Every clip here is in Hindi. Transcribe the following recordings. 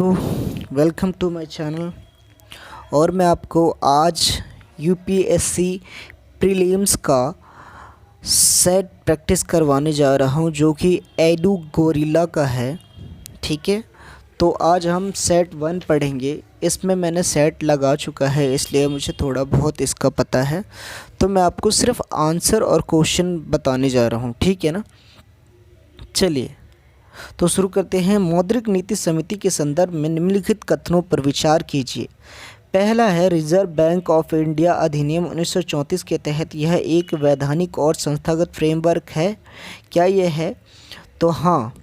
तो वेलकम टू माय चैनल। और मैं आपको आज यूपीएससी प्रीलिम्स का सेट प्रैक्टिस करवाने जा रहा हूं, जो कि एडू गोरिल्ला का है। ठीक है, तो आज हम सेट 1 पढ़ेंगे। इसमें मैंने सेट लगा चुका है, इसलिए मुझे थोड़ा बहुत इसका पता है। तो मैं आपको सिर्फ आंसर और क्वेश्चन बताने जा रहा हूं, ठीक है ना। चलिए तो शुरू करते हैं। मौद्रिक नीति समिति के संदर्भ में निम्नलिखित कथनों पर विचार कीजिए। पहला है, रिजर्व बैंक ऑफ इंडिया अधिनियम 1934 के तहत यह एक वैधानिक और संस्थागत फ्रेमवर्क है। क्या यह है? तो हाँ,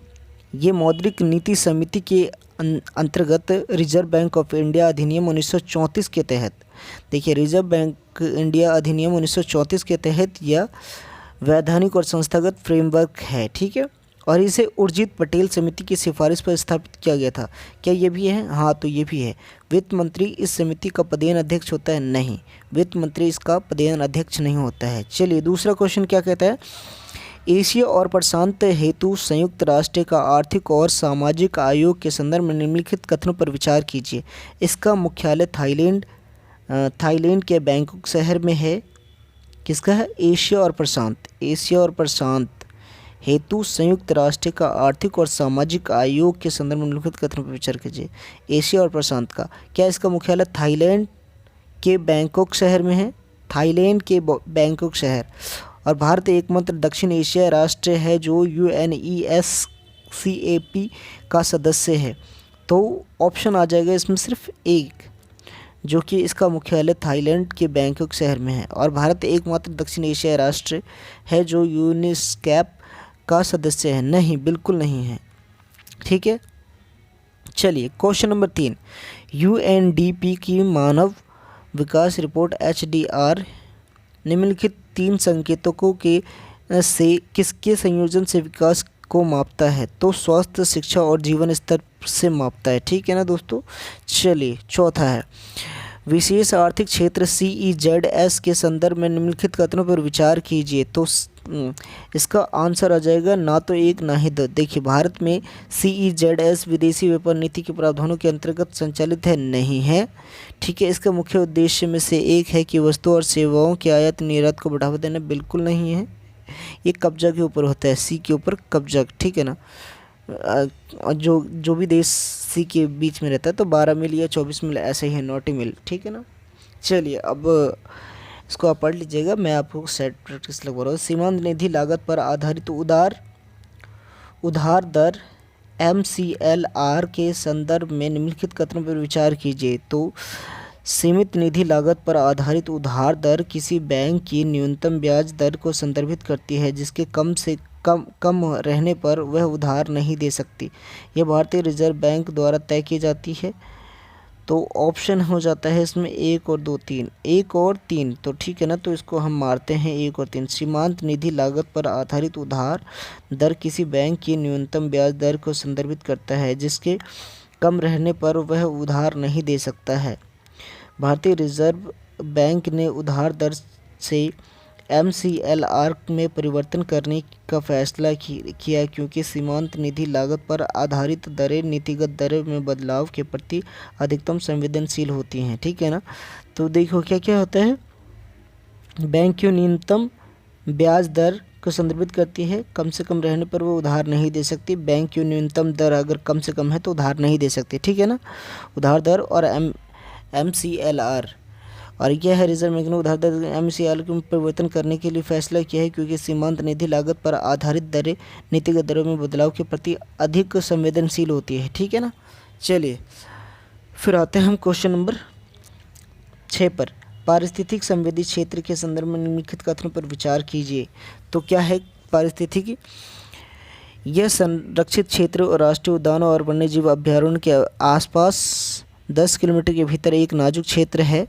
ये मौद्रिक नीति समिति के अंतर्गत रिजर्व बैंक ऑफ इंडिया अधिनियम 1934 के तहत, देखिए रिजर्व बैंक इंडिया अधिनियम 1934 के तहत यह वैधानिक और संस्थागत फ्रेमवर्क है। ठीक है, और इसे उर्जित पटेल समिति की सिफारिश पर स्थापित किया गया था। क्या ये भी है? हाँ, तो ये भी है। वित्त मंत्री इस समिति का पदेन अध्यक्ष होता है? नहीं, वित्त मंत्री इसका पदेन अध्यक्ष नहीं होता है। चलिए दूसरा क्वेश्चन क्या कहता है। एशिया और प्रशांत हेतु संयुक्त राष्ट्र का आर्थिक और सामाजिक आयोग के संदर्भ में निम्नलिखित कथनों पर विचार कीजिए। इसका मुख्यालय थाईलैंड के बैंकॉक शहर में है। किसका है? एशिया और प्रशांत हेतु संयुक्त राष्ट्र का आर्थिक और सामाजिक आयोग के संदर्भ में निम्नलिखित कथनों पर विचार कीजिए। एशिया और प्रशांत का, क्या इसका मुख्यालय थाईलैंड के बैंकॉक शहर में है? थाईलैंड के बैंकॉक शहर। और भारत एकमात्र दक्षिण एशिया राष्ट्र है जो UNESCAP का सदस्य है। तो ऑप्शन आ जाएगा इसमें सिर्फ एक, जो कि इसका मुख्यालय थाईलैंड के बैंकॉक शहर में है। और भारत एकमात्र दक्षिण एशिया राष्ट्र है जो यूनेस्कैप का सदस्य है? नहीं, बिल्कुल नहीं है। ठीक है, चलिए क्वेश्चन नंबर 3। UNDP की मानव विकास रिपोर्ट HDR निम्नलिखित 3 संकेतकों के से किसके संयोजन से विकास को मापता है? तो स्वास्थ्य, शिक्षा और जीवन स्तर से मापता है। ठीक है ना दोस्तों। चलिए चौथा है, विशेष आर्थिक क्षेत्र CEZS के संदर्भ में निम्नलिखित कथनों पर विचार कीजिए। तो इसका आंसर आ जाएगा ना तो एक ना ही दो। देखिए, भारत में CEZS विदेशी व्यापार नीति के प्रावधानों के अंतर्गत संचालित है? नहीं है। ठीक है, इसका मुख्य उद्देश्य में से एक है कि वस्तु और सेवाओं के आयात निर्यात को बढ़ावा देना? बिल्कुल नहीं है। ये कब्जा के ऊपर होता है, सी के ऊपर कब्जा। ठीक है ना। जो भी देश सी के बीच में रहता है तो 12 मील या 24 मील ऐसे ही है, नॉटी मील। ठीक है ना। चलिए अब इसको आप पढ़ लीजिएगा, मैं आपको सेट प्रैक्टिस लगवा रहा हूँ। सीमांत निधि लागत पर आधारित उधार दर MCLR के संदर्भ में निम्नलिखित कथनों पर विचार कीजिए। तो सीमित निधि लागत पर आधारित उधार दर किसी बैंक की न्यूनतम ब्याज दर को संदर्भित करती है जिसके कम रहने पर वह उधार नहीं दे सकती। यह भारतीय रिजर्व बैंक द्वारा तय की जाती है। तो ऑप्शन हो जाता है इसमें 1 और 2 3, 1 और 3। तो ठीक है ना, तो इसको हम मारते हैं 1 और 3। सीमांत निधि लागत पर आधारित उधार दर किसी बैंक की न्यूनतम ब्याज दर को संदर्भित करता है जिसके कम रहने पर वह उधार नहीं दे सकता है। भारतीय रिजर्व बैंक ने उधार दर से MCLR में परिवर्तन करने का फैसला किया क्योंकि सीमांत निधि लागत पर आधारित दरें नीतिगत दरों में बदलाव के प्रति अधिकतम संवेदनशील होती हैं। ठीक है ना। तो देखो क्या क्या होता है। बैंक की न्यूनतम ब्याज दर को संदर्भित करती है, कम से कम रहने पर वो उधार नहीं दे सकती। बैंक की न्यूनतम दर अगर कम से कम है तो उधार नहीं दे सकती। ठीक है ना। उधार दर और MCLR, और यह है रिजर्व बैंक ने उधार दर MCLR में परिवर्तन करने के लिए फैसला किया है क्योंकि सीमांत निधि लागत पर आधारित दरें नीतिगत दरों में बदलाव के प्रति अधिक संवेदनशील होती है। ठीक है ना। चलिए फिर आते हैं हम क्वेश्चन नंबर 6 पर। पारिस्थितिक संवेदी क्षेत्र के संदर्भ में निम्नलिखित कथनों पर विचार कीजिए। तो क्या है पारिस्थितिकी? यह संरक्षित क्षेत्र और राष्ट्रीय उद्यानों और वन्यजीव अभ्यारण्य के आसपास 10 किलोमीटर के भीतर एक नाजुक क्षेत्र है।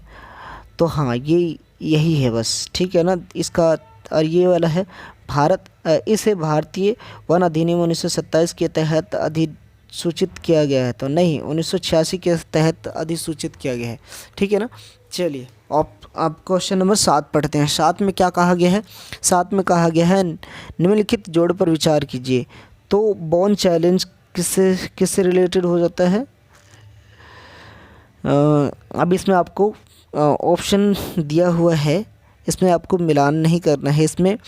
तो हाँ, यही है बस। ठीक है ना। इसका और ये वाला है इसे भारतीय वन अधिनियम 1927 के तहत अधिसूचित किया गया है। तो नहीं, 1986 के तहत अधिसूचित किया गया है। ठीक है ना। चलिए आप क्वेश्चन नंबर 7 पढ़ते हैं। 7 में क्या कहा गया है? 7 में कहा गया है निम्नलिखित जोड़ पर विचार कीजिए। तो बॉन्ड चैलेंज किससे रिलेटेड हो जाता है? अब इसमें आपको ऑप्शन दिया हुआ है, इसमें आपको मिलान नहीं करना है। इसमें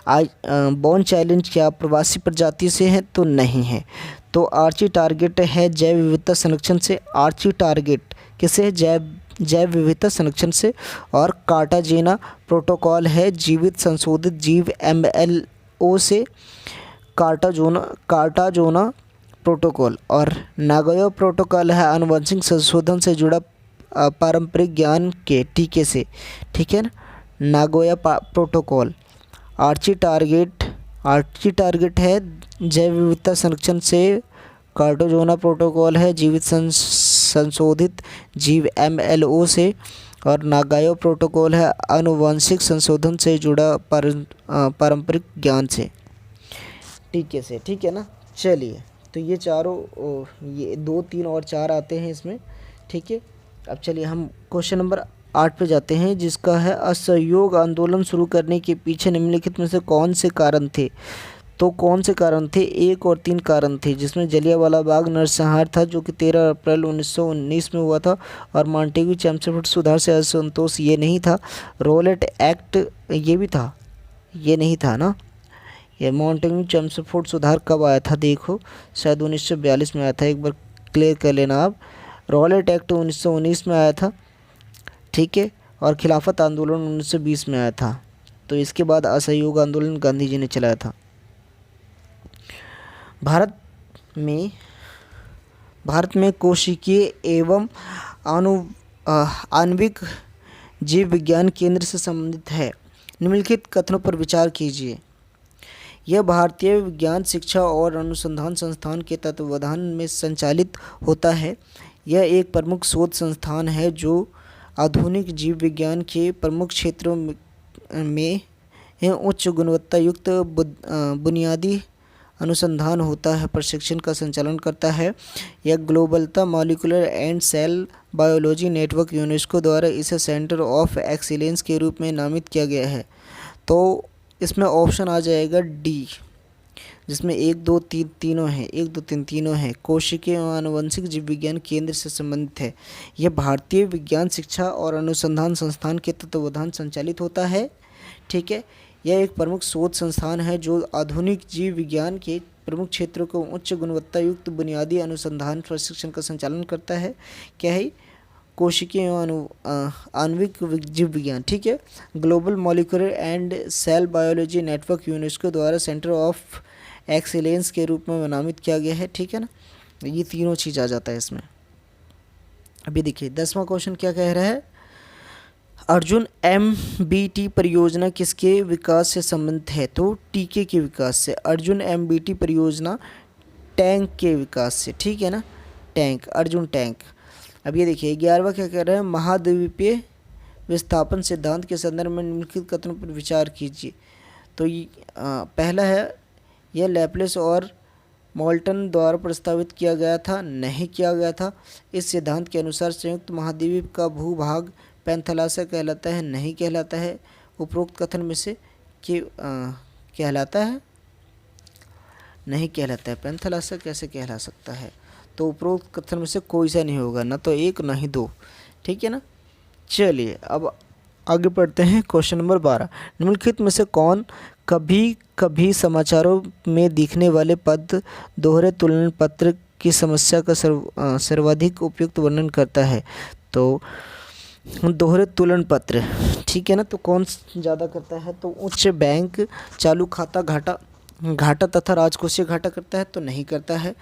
आज बॉन्ड चैलेंज क्या प्रवासी प्रजाति से है तो नहीं है। तो आर्ची टारगेट है जैव विविधता संरक्षण से, आर्ची टारगेट किसे है, जैव विविधता संरक्षण से। और कार्टाजेना प्रोटोकॉल है जीवित संशोधित जीव MLO से, कार्टाजोना प्रोटोकॉल। और नागोया प्रोटोकॉल है आनुवंशिक संशोधन से जुड़ा पारंपरिक ज्ञान के टीके से, ठीक है ना। Nagoya protocol. आर्ची टारगेट है जैव विविधता संरक्षण से, कार्टाजोना प्रोटोकॉल है जीवित संशोधित जीव MLO से। और नागोया प्रोटोकॉल है आनुवंशिक संशोधन से जुड़ा पारंपरिक ज्ञान से, टीके से, ठीक है ना। चलिए, तो ये चारों, ये 2, 3 और 4 आते हैं इसमें, ठीक है। अब चलिए हम क्वेश्चन नंबर 8 पे जाते हैं, जिसका है असहयोग आंदोलन शुरू करने के पीछे निम्नलिखित में से कौन से कारण थे। तो कौन से कारण थे, 1 और 3 कारण थे, जिसमें जलियांवाला बाग नरसंहार था जो कि 13 अप्रैल 1919 में हुआ था। और मॉन्टेग्यू चेम्सफोर्ड सुधार से असंतोष ये नहीं था। रॉलेट एक्ट ये भी था, ये नहीं था ना। ये मॉन्टेग्यू चेम्सफोर्ड सुधार कब आया था, देखो शायद 1942 में आया था, एक बार क्लियर कर लेना आप। रॉलेट एक्ट 1919 में आया था, ठीक है। और खिलाफत आंदोलन 1920 में आया था। तो इसके बाद असहयोग आंदोलन गांधी जी ने चलाया था। भारत में कोशिकीय एवं आणविक जीव विज्ञान केंद्र से संबंधित है। निम्नलिखित कथनों पर विचार कीजिए। यह भारतीय विज्ञान शिक्षा और अनुसंधान संस्थान के तत्वावधान में संचालित होता है। यह एक प्रमुख शोध संस्थान है जो आधुनिक जीव विज्ञान के प्रमुख क्षेत्रों में उच्च गुणवत्ता युक्त बुनियादी अनुसंधान होता है, प्रशिक्षण का संचालन करता है। यह ग्लोबलता molecular and cell biology network UNESCO द्वारा इसे सेंटर ऑफ एक्सीलेंस के रूप में नामित किया गया है। तो इसमें ऑप्शन आ जाएगा डी, जिसमें 1, 2, 3 तीनों हैं, 1, 2, 3 तीनों हैं। कोशिकीय एवं आनुवंशिक जीव विज्ञान केंद्र से संबंधित है। यह भारतीय विज्ञान शिक्षा और अनुसंधान संस्थान के तत्वावधान संचालित होता है, ठीक है। यह एक प्रमुख शोध संस्थान है जो आधुनिक जीव विज्ञान के प्रमुख क्षेत्रों को उच्च गुणवत्ता युक्त बुनियादी अनुसंधान प्रशिक्षण का संचालन करता है। क्या है, कोशिकीय एवं आणविक जीव विज्ञान, ठीक है। Global molecular and cell biology network UNESCO द्वारा सेंटर ऑफ एक्सीलेंस के रूप में नामित किया गया है, ठीक है ना। ये तीनों चीज़ आ जाता है इसमें। अभी देखिए 10वां क्वेश्चन क्या कह रहा है। अर्जुन MBT परियोजना किसके विकास से संबंधित है। तो टीके के विकास से। अर्जुन MBT परियोजना टैंक के विकास से, ठीक है ना। Tank, Arjun tank. अब ये देखिए 11वां क्या कह रहा है। महाद्वीपीय विस्थापन सिद्धांत के संदर्भ में निम्नलिखित कथनों पर विचार कीजिए। तो पहला है, यह लैप्लेस और मोल्टन द्वारा प्रस्तावित किया गया था, नहीं किया गया था। इस सिद्धांत के अनुसार संयुक्त महाद्वीप का भूभाग पैंथेलासा कहलाता है, नहीं कहलाता है। उपरोक्त कथन में से कि कहलाता है, नहीं कहलाता है। पैंथेलासा कैसे कहला सकता है। तो उपरोक्त कथन में से कोई सा नहीं होगा, ना तो 1 ना ही 2, ठीक है ना। चलिए अब आगे पढ़ते हैं। Question number 12। निम्नलिखित में से कौन कभी कभी समाचारों में दिखने वाले पद दोहरे तुलन पत्र की समस्या का सर्वाधिक उपयुक्त वर्णन करता है। तो दोहरे तुलन पत्र, ठीक है ना। तो कौन ज़्यादा करता है। तो उच्च बैंक चालू खाता घाटा तथा राजकोषीय घाटा करता है, तो नहीं करता है।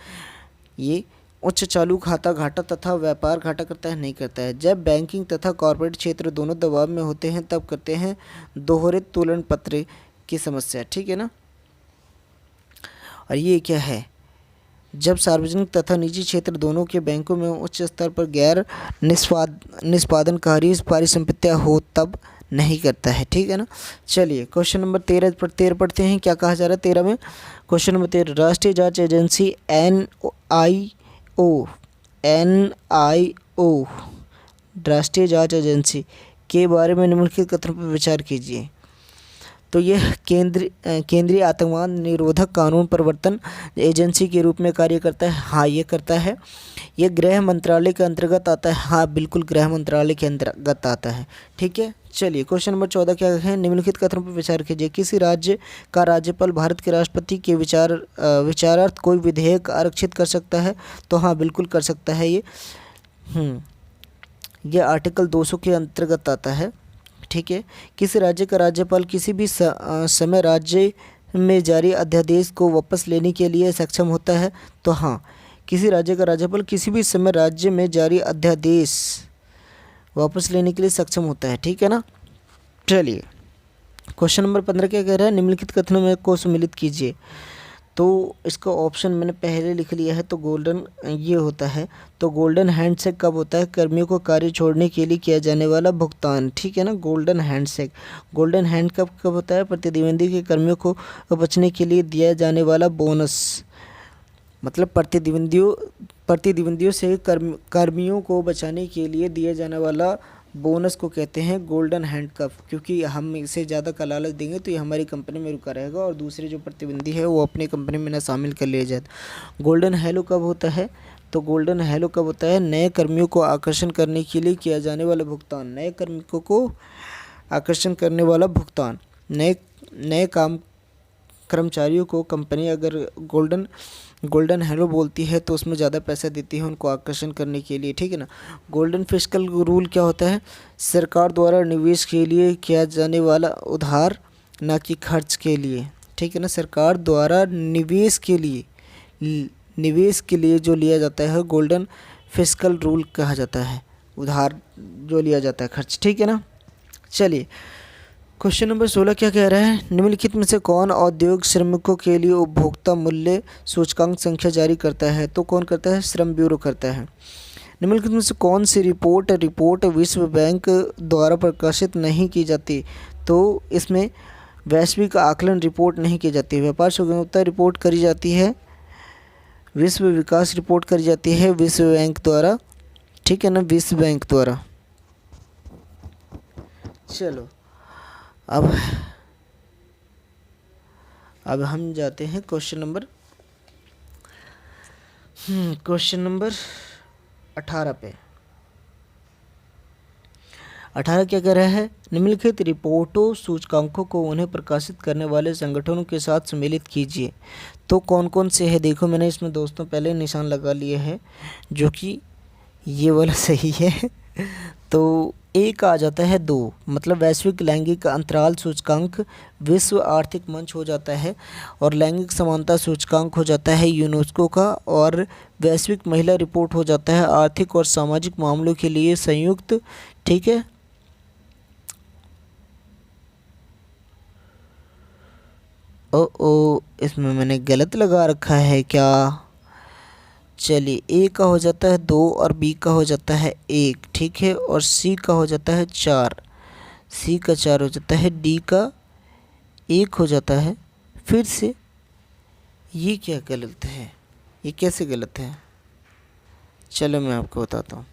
ये उच्च चालू खाता घाटा तथा व्यापार घाटा करता है, नहीं करता है। जब बैंकिंग तथा कॉर्पोरेट क्षेत्र दोनों दबाव में होते हैं तब करते हैं दोहरे तुलन पत्र की समस्या, ठीक है ना। और ये क्या है, जब सार्वजनिक तथा निजी क्षेत्र दोनों के बैंकों में उच्च स्तर पर गैर निष्पादनकारी परिसंपत्तियां हो तब नहीं करता है, ठीक है ना। चलिए क्वेश्चन नंबर 13 पढ़ते हैं। क्या कहा जा रहा है 13 में। क्वेश्चन नंबर 13, राष्ट्रीय जांच एजेंसी NIO राष्ट्रीय जांच एजेंसी के बारे में निम्नलिखित कथनों पर विचार कीजिए। तो ये केंद्रीय आतंकवाद निरोधक कानून प्रवर्तन एजेंसी के रूप में कार्य करता है। हाँ, ये करता है। ये गृह मंत्रालय के अंतर्गत आता है। हाँ, बिल्कुल गृह मंत्रालय के अंतर्गत आता है। ठीक है, चलिए क्वेश्चन नंबर 14 क्या है, निम्नलिखित कथनों पर विचार कीजिए। किसी राज्य का राज्यपाल भारत के राष्ट्रपति के विचारार्थ कोई विधेयक आरक्षित कर सकता है? तो हाँ, बिल्कुल कर सकता है ये आर्टिकल 200 के अंतर्गत आता है। ठीक है, किसी राज्य का राज्यपाल किसी भी समय राज्य में जारी अध्यादेश को वापस लेने के लिए सक्षम होता है? तो हाँ, किसी राज्य का राज्यपाल किसी भी समय राज्य में जारी अध्यादेश वापस लेने के लिए सक्षम होता है। ठीक है ना। चलिए क्वेश्चन नंबर 15 क्या कह रहा है, निम्नलिखित कथनों में को सम्मिलित कीजिए। तो इसका ऑप्शन मैंने पहले लिख लिया है, तो गोल्डन ये होता है। तो गोल्डन हैंडशेक कब होता है? कर्मियों को कार्य छोड़ने के लिए किया जाने वाला भुगतान। ठीक है ना, गोल्डन हैंडशेक। गोल्डन हैंड कब होता है? प्रतिद्वंदी के कर्मियों को बचने के लिए दिया जाने वाला बोनस, मतलब प्रतिद्वंदियों से कर्मियों को बचाने के लिए दिया जाने वाला बोनस को कहते हैं गोल्डन हैंडकफ। क्योंकि हम इसे ज़्यादा का लालच देंगे तो ये हमारी कंपनी में रुका रहेगा और दूसरे जो प्रतिद्वंदी है वो अपनी कंपनी में ना शामिल कर लिया जाए। गोल्डन हेलो कब होता है? तो गोल्डन हेलो कब होता है? नए कर्मियों को आकर्षण करने के लिए किया जाने वाला भुगतान। नए कर्मियों को आकर्षण करने वाला भुगतान। नए कर्मचारियों को कंपनी अगर गोल्डन हेलो बोलती है तो उसमें ज़्यादा पैसा देती है उनको आकर्षण करने के लिए। ठीक है ना। गोल्डन फिस्कल रूल क्या होता है? सरकार द्वारा निवेश के लिए किया जाने वाला उधार, ना कि खर्च के लिए। ठीक है ना, सरकार द्वारा निवेश के लिए जो लिया जाता है गोल्डन फिस्कल रूल कहा जाता है, उधार जो लिया जाता है, खर्च। ठीक है ना। चलिए क्वेश्चन नंबर 16 क्या कह रहा है, निम्नलिखित में से कौन औद्योगिक श्रमिकों के लिए उपभोक्ता मूल्य सूचकांक संख्या जारी करता है? तो कौन करता है? श्रम ब्यूरो करता है। निम्नलिखित में से कौन सी रिपोर्ट विश्व बैंक द्वारा प्रकाशित नहीं की जाती? तो इसमें वैश्विक आकलन रिपोर्ट नहीं की जाती, व्यापार सुगमता रिपोर्ट करी जाती है, विश्व विकास रिपोर्ट करी जाती है विश्व बैंक द्वारा। ठीक है ना, विश्व बैंक द्वारा। चलो अब हम जाते हैं क्वेश्चन नंबर 18 पे। 18 क्या कह रहा है, निम्नलिखित रिपोर्टों सूचकांकों को उन्हें प्रकाशित करने वाले संगठनों के साथ सम्मिलित कीजिए। तो कौन कौन से है? देखो मैंने इसमें दोस्तों पहले निशान लगा लिए हैं जो कि ये वाला सही है। तो एक आ जाता है 2, मतलब वैश्विक लैंगिक अंतराल सूचकांक विश्व आर्थिक मंच हो जाता है, और लैंगिक समानता सूचकांक हो जाता है यूनेस्को का, और वैश्विक महिला रिपोर्ट हो जाता है आर्थिक और सामाजिक मामलों के लिए संयुक्त। ठीक है, इसमें मैंने गलत लगा रखा है क्या? चलिए, ए का हो जाता है 2 और बी का हो जाता है 1। ठीक है, और सी का हो जाता है 4, सी का 4 हो जाता है, डी का 1 हो जाता है। फिर से ये क्या गलत है? ये कैसे गलत है? चलो मैं आपको बताता हूँ।